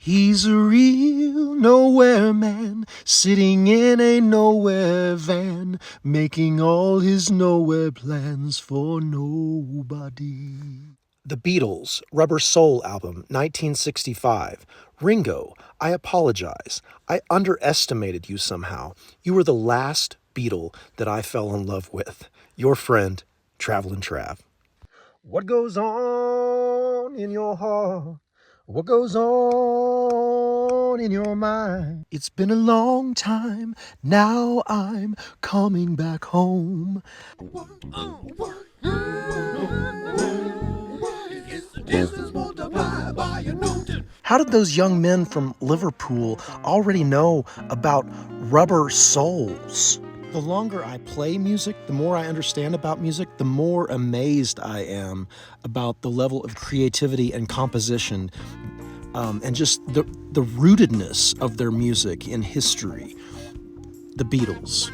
He's a real nowhere man, sitting in a nowhere van, making all his nowhere plans for nobody. The Beatles, Rubber Soul album, 1965. Ringo, I apologize. I underestimated you somehow. You were the last Beatle that I fell in love with. Your friend, Travelin' Trav. What goes on in your heart? What goes on in your mind? It's been a long time, now I'm coming back home. How did those young men from Liverpool already know about Rubber Souls? The longer I play music, the more I understand about music, the more amazed I am about the level of creativity and composition, and just the rootedness of their music in history. The Beatles.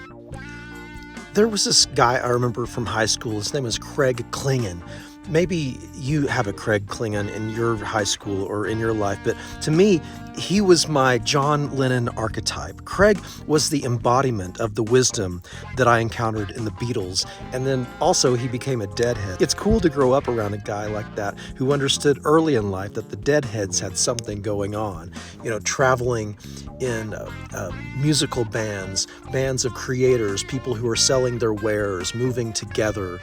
There was this guy I remember from high school. His name was Craig Klingon. Maybe you have a Craig Klingon in your high school or in your life, but to me, he was my John Lennon archetype. Craig was the embodiment of the wisdom that I encountered in the Beatles, and then also he became a Deadhead. It's cool to grow up around a guy like that who understood early in life that the Deadheads had something going on, traveling in musical bands of creators, people who are selling their wares, moving together,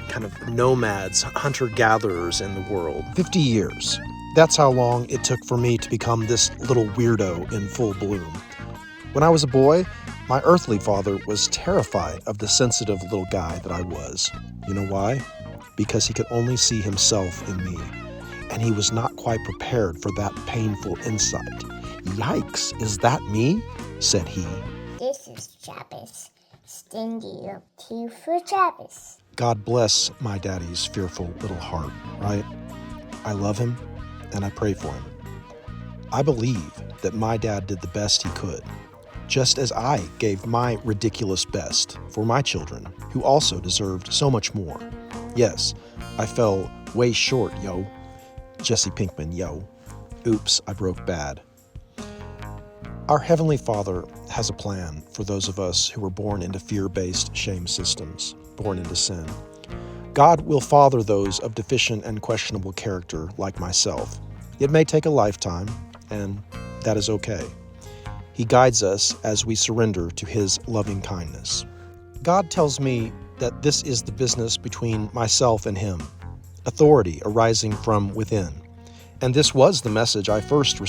kind of nomads, hunter-gatherers in the world. 50 years. That's how long it took for me to become this little weirdo in full bloom. When I was a boy, my earthly father was terrified of the sensitive little guy that I was. You know why? Because he could only see himself in me, and he was not quite prepared for that painful insight. "Yikes, is that me?" said he. This is Travis. Stingy up to for Travis. God bless my daddy's fearful little heart, right? I love him, and I pray for him. I believe that my dad did the best he could, just as I gave my ridiculous best for my children, who also deserved so much more. Yes, I fell way short, yo. Jesse Pinkman, yo. Oops, I broke bad. Our Heavenly Father has a plan for those of us who were born into fear-based shame systems, born into sin. God will father those of deficient and questionable character like myself. It may take a lifetime, and that is okay. He guides us as we surrender to His loving kindness. God tells me that this is the business between myself and Him, authority arising from within. And this was the message I first received